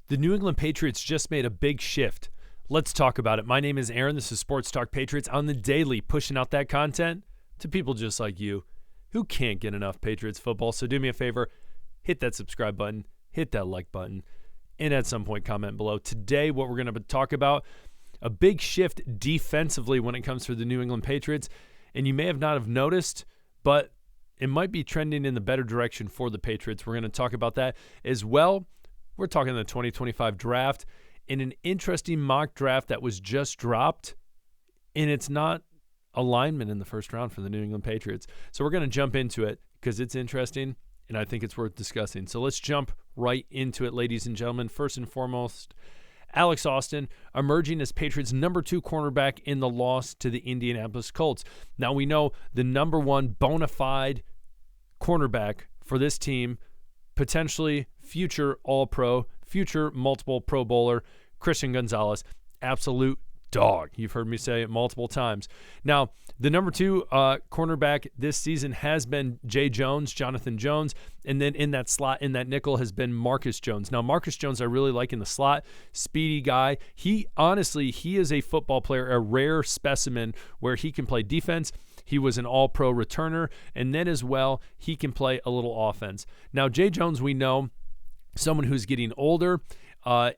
The New England Patriots just made a big shift. Let's talk about it. My name is Aaron. This is Sports Talk Patriots on the daily, pushing out that content to people just like you who can't get enough Patriots football. So do me a favor, hit that subscribe button, hit that like button, and at some point comment below. Today, what we're going to talk about, a big shift defensively when it comes to the New England Patriots. And you may have not have noticed, but it might be trending in the better direction for the Patriots. We're going to talk about that as well. We're talking the 2025 draft in an interesting mock draft that was just dropped, and it's not alignment in the first round for the New England Patriots. So we're going to jump into it because it's interesting, and I think it's worth discussing. So let's jump right into it, ladies and gentlemen. First and foremost, Alex Austin emerging as Patriots' number 2 cornerback in the loss to the Indianapolis Colts. Now we know the number 1 bona fide cornerback for this team, potentially future All-Pro, future multiple Pro Bowler, Christian Gonzalez, absolute dog. You've heard me say it multiple times. Now, the number 2 cornerback this season has been Jonathan Jones, and then in that slot, in that nickel, has been Marcus Jones. Now, Marcus Jones I really like in the slot, speedy guy. He is a football player, a rare specimen where he can play defense. He was an all-pro returner, and then as well, he can play a little offense. Now, Jay Jones, we know, someone who's getting older,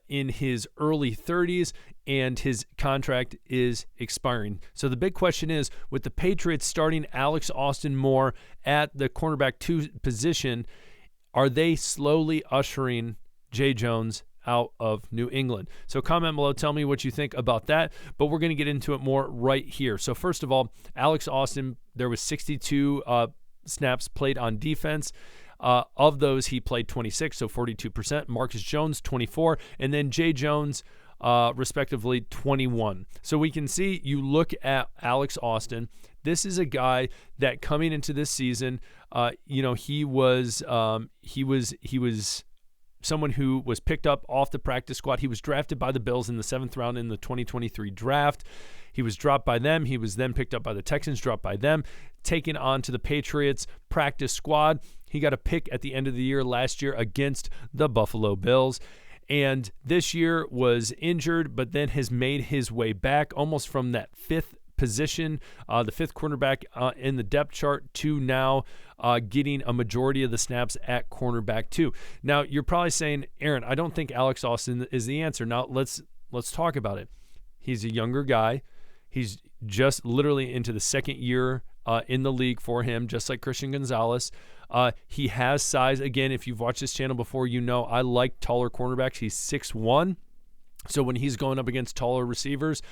in his early 30s, and his contract is expiring. So the big question is, with the Patriots starting Alex Austin more at the cornerback 2 position, are they slowly ushering Jay Jones out of New England? So comment below, tell me what you think about that, but we're going to get into it more right here. So first of all, Alex Austin, there was 62 snaps played on defense. Of those, he played 26, so 42%. Marcus Jones, 24, and then Jay Jones, respectively, 21. So we can see, you look at Alex Austin, this is a guy that coming into this season, he was someone who was picked up off the practice squad. He was drafted by the Bills in the 7th round in the 2023 draft. He was dropped by them. He was then picked up by the Texans, dropped by them, taken on to the Patriots practice squad. He got a pick at the end of the year last year against the Buffalo Bills. And this year was injured, but then has made his way back almost from that 5th position, the 5th cornerback in the depth chart, to now getting a majority of the snaps at cornerback 2. Now, you're probably saying, Aaron, I don't think Alex Austin is the answer. Now, let's talk about it. He's a younger guy. He's just literally into the 2nd year in the league for him, just like Christian Gonzalez. He has size. Again, if you've watched this channel before, you know I like taller cornerbacks. He's 6'1". So when he's going up against taller receivers,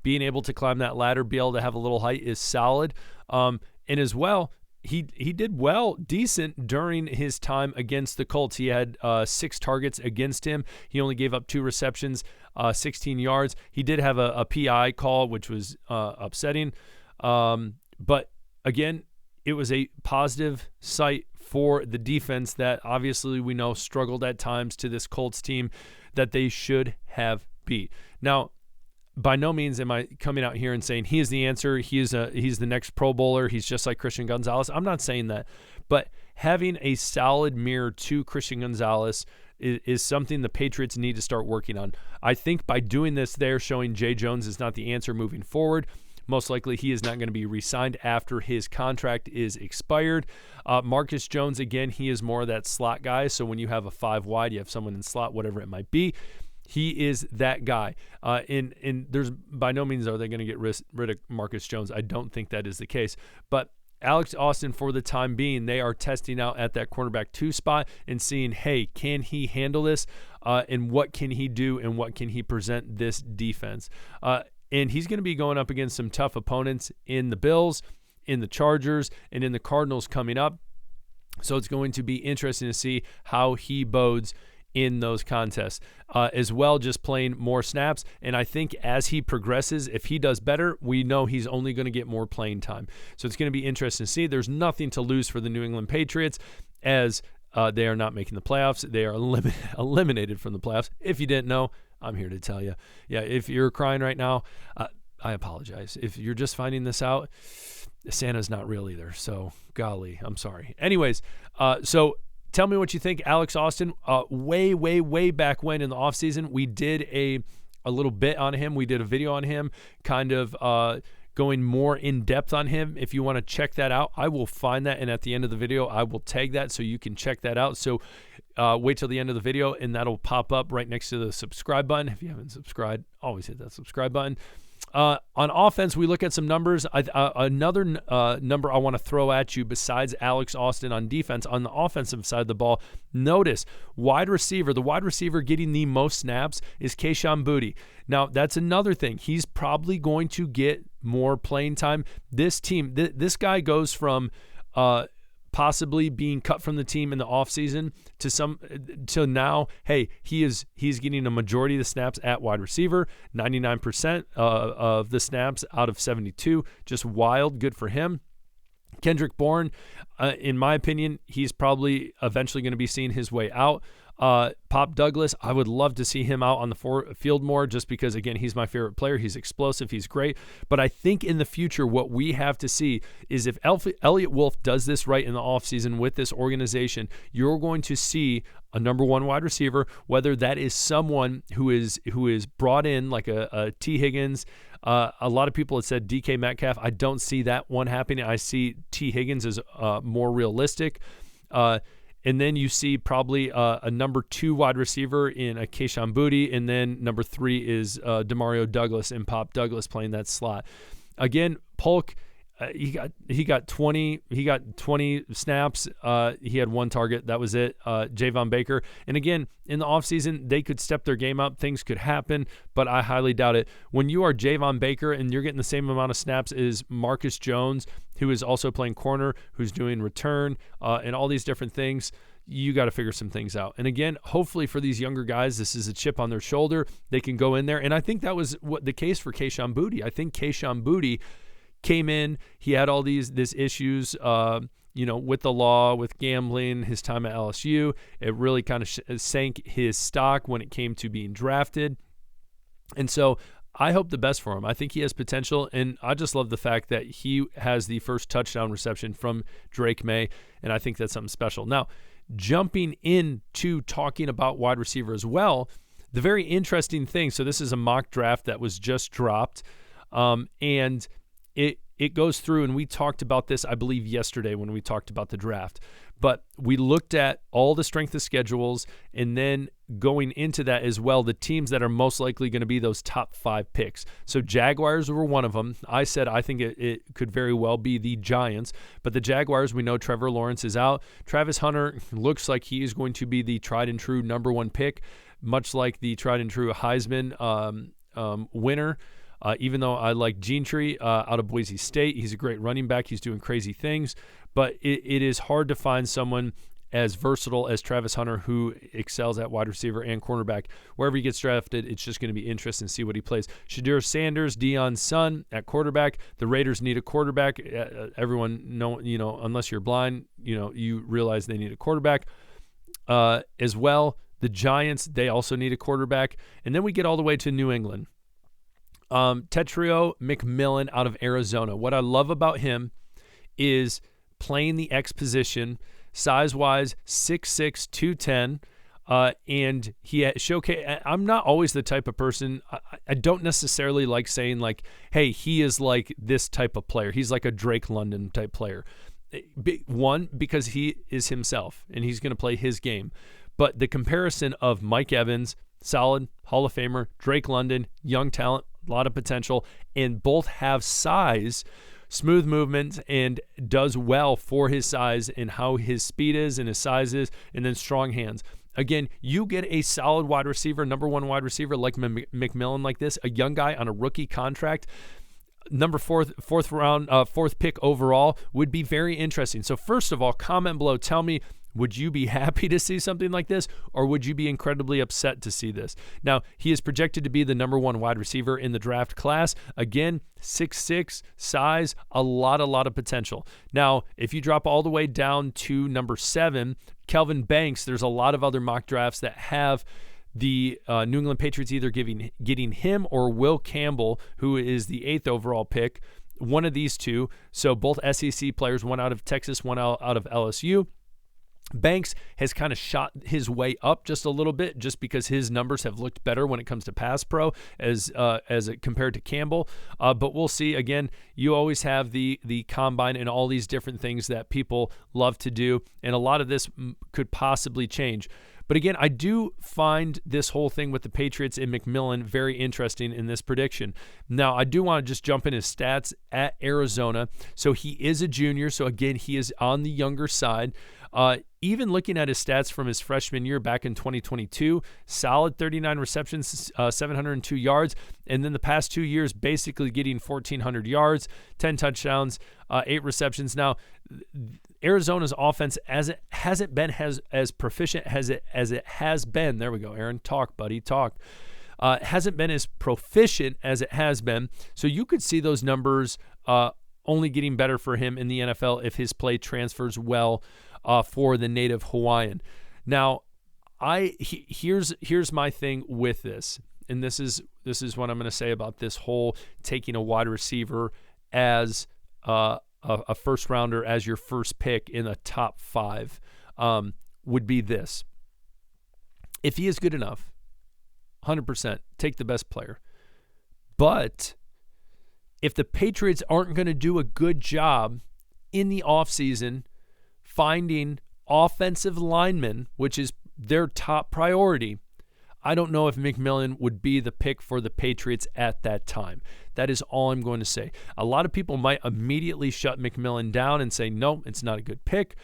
being able to climb that ladder, be able to have a little height is solid. And as well, he did decent during his time against the Colts. He had 6 targets against him. He only gave up 2 receptions, 16 yards. He did have a PI call, which was upsetting. But again, it was a positive sight for the defense that obviously we know struggled at times to this Colts team that they should have beat. Now, by no means am I coming out here and saying he is the answer. He's the next Pro Bowler. He's just like Christian Gonzalez. I'm not saying that. But having a solid mirror to Christian Gonzalez is something the Patriots need to start working on. I think by doing this, they're showing Jay Jones is not the answer moving forward. Most likely he is not going to be re-signed after his contract is expired. Marcus Jones, again, he is more of that slot guy. So when you have a 5 wide, you have someone in slot, whatever it might be. He is that guy. And there's by no means are they going to get rid of Marcus Jones. I don't think that is the case. But Alex Austin, for the time being, they are testing out at that cornerback 2 spot and seeing, hey, can he handle this? And what can he do? And what can he present this defense? And he's going to be going up against some tough opponents in the Bills, in the Chargers, and in the Cardinals coming up. So it's going to be interesting to see how he bodes in those contests. As well, just playing more snaps. And I think as he progresses, if he does better, we know he's only going to get more playing time. So it's going to be interesting to see. There's nothing to lose for the New England Patriots as they are not making the playoffs. They are eliminated from the playoffs. If you didn't know, I'm here to tell you. Yeah, if you're crying right now, I apologize. If you're just finding this out, Santa's not real either. So, golly, I'm sorry. Anyways, so Tell me what you think. Alex Austin, way back when in the offseason, we did a little bit on him. We did a video on him, kind of going more in depth on him. If you want to check that out, I will find that, and at the end of the video, I will tag that so you can check that out. So wait till the end of the video, and that'll pop up right next to the subscribe button. If you haven't subscribed, always hit that subscribe button. On offense, we look at some numbers. Another number I want to throw at you besides Alex Austin on defense, on the offensive side of the ball, notice the wide receiver getting the most snaps is Kayshon Boutte. Now, that's another thing. He's probably going to get more playing time. This team, this guy goes from possibly being cut from the team in the offseason to now, hey, he's getting a majority of the snaps at wide receiver, 99% of the snaps out of 72. Just wild. Good for him. Kendrick Bourne, in my opinion, he's probably eventually going to be seeing his way out. Pop Douglas, I would love to see him out on the field more just because, again, he's my favorite player. He's explosive. He's great. But I think in the future, what we have to see is if Elliott Wolf does this right in the offseason with this organization, you're going to see a number one wide receiver, whether that is someone who is brought in like a T. Higgins. A lot of people have said DK Metcalf. I don't see that one happening. I see T. Higgins as more realistic. And then you see probably a number 2 wide receiver in a Kayshon Boutte, and then number 3 is Demario Douglas and Pop Douglas playing that slot. Again, Polk, he got 20 snaps. He had 1 target. That was it. Javon Baker. And again, in the offseason, they could step their game up. Things could happen, but I highly doubt it. When you are Javon Baker and you're getting the same amount of snaps as Marcus Jones, who is also playing corner, who's doing return, and all these different things, you got to figure some things out. And again, hopefully for these younger guys, this is a chip on their shoulder. They can go in there. And I think that was what the case for Kayshon Boutte. I think Kayshon Boutte came in, he had all these issues, with the law, with gambling, his time at LSU. It really kind of sank his stock when it came to being drafted. And so I hope the best for him. I think he has potential, and I just love the fact that he has the first touchdown reception from Drake May, and I think that's something special. Now, jumping into talking about wide receiver as well, the very interesting thing, so this is a mock draft that was just dropped, and it goes through, and we talked about this, I believe, yesterday when we talked about the draft. But we looked at all the strength of schedules, and then going into that as well, the teams that are most likely going to be those top 5 picks. So Jaguars were one of them. I said I think it could very well be the Giants. But the Jaguars, we know Trevor Lawrence is out. Travis Hunter looks like he is going to be the tried and true number 1 pick, much like the tried and true Heisman winner. Even though I like Gentry out of Boise State, he's a great running back. He's doing crazy things. But it is hard to find someone as versatile as Travis Hunter who excels at wide receiver and cornerback. Wherever he gets drafted, it's just going to be interesting to see what he plays. Shadur Sanders, Deion's son at quarterback. The Raiders need a quarterback. Everyone know, unless you're blind, you realize they need a quarterback. As well, the Giants, they also need a quarterback. And then we get all the way to New England. Tetrio McMillan out of Arizona. What I love about him is playing the X position, size-wise, 6'6", 210, and he showcase. I'm not always the type of person. I don't necessarily like saying like, hey, he is like this type of player. He's like a Drake London type player. One, because he is himself, and he's going to play his game. But the comparison of Mike Evans, solid, Hall of Famer, Drake London, young talent, a lot of potential, and both have size, smooth movement, and does well for his size and how his speed is and his size is, and then strong hands. Again, you get a solid wide receiver, number 1 wide receiver like McMillan like this, a young guy on a rookie contract, number fourth pick overall, would be very interesting. So first of all, comment below, tell me, would you be happy to see something like this, or would you be incredibly upset to see this? Now, he is projected to be the number 1 wide receiver in the draft class. Again, 6'6", size, a lot of potential. Now, if you drop all the way down to number 7, Kelvin Banks, there's a lot of other mock drafts that have the New England Patriots either getting him or Will Campbell, who is the 8th overall pick, one of these two. So both SEC players, one out of Texas, one out of LSU. Banks has kind of shot his way up just a little bit just because his numbers have looked better when it comes to pass pro as it compared to Campbell. But we'll see. Again, you always have the combine and all these different things that people love to do, and a lot of this could possibly change. But again, I do find this whole thing with the Patriots and McMillan very interesting in this prediction. Now, I do want to just jump in his stats at Arizona. So he is a junior. So again, he is on the younger side. Even looking at his stats from his freshman year back in 2022, solid 39 receptions, 702 yards. And then the past 2 years, basically getting 1,400 yards, 10 touchdowns, 8 receptions. Now, Arizona's offense hasn't been as proficient as it has been. There we go, Aaron. Talk, buddy, talk. Hasn't been as proficient as it has been. So you could see those numbers only getting better for him in the NFL if his play transfers well for the native Hawaiian. Now, here's my thing with this, and this is what I'm going to say about this whole taking a wide receiver as a first rounder as your first pick in the top 5 would be this. If he is good enough, 100%, take the best player. But if the Patriots aren't going to do a good job in the offseason finding offensive linemen, which is their top priority, I don't know if McMillan would be the pick for the Patriots at that time. That is all I'm going to say. A lot of people might immediately shut McMillan down and say, no, it's not a good pick.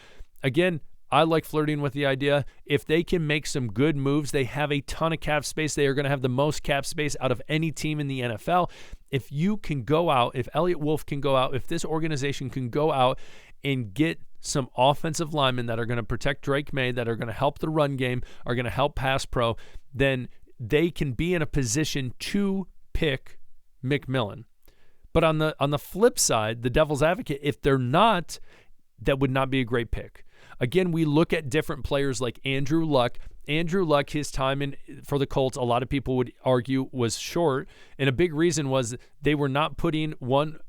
Again, I like flirting with the idea. If they can make some good moves, they have a ton of cap space. They are going to have the most cap space out of any team in the NFL. If you can go out, if Elliott Wolf can go out, if this organization can go out and get some offensive linemen that are going to protect Drake May, that are going to help the run game, are going to help pass pro, then they can be in a position to pick McMillan. But on the flip side, the devil's advocate, if they're not, that would not be a great pick. Again, we look at different players like Andrew Luck. Andrew Luck, his time for the Colts, a lot of people would argue was short, and a big reason was they were not putting one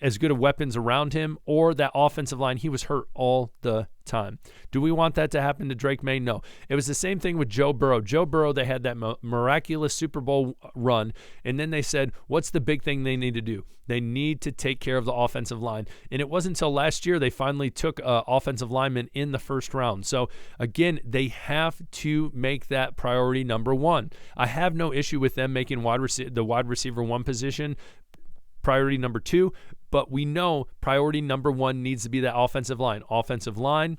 as good of weapons around him or that offensive line. He was hurt all the time. Do we want that to happen to Drake May? No. It was the same thing with Joe Burrow. Joe Burrow, they had that miraculous Super Bowl run, and then they said, what's the big thing they need to do? They need to take care of the offensive line. And it wasn't until last year they finally took offensive linemen in the first round. So, again, they have to make that priority number 1. I have no issue with them making the wide receiver 1 position priority number 2, but we know priority number 1 needs to be that offensive line. Offensive line,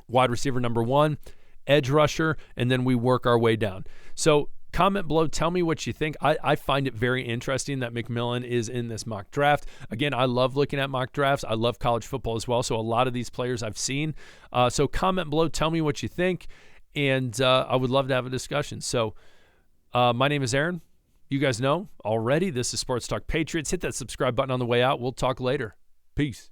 wide receiver number 1, edge rusher, and then we work our way down. So comment below. Tell me what you think. I find it very interesting that McMillan is in this mock draft. Again, I love looking at mock drafts. I love college football as well, so a lot of these players I've seen. So comment below. Tell me what you think, and I would love to have a discussion. So my name is Aaron. You guys know already, this is Sports Talk Patriots. Hit that subscribe button on the way out. We'll talk later. Peace.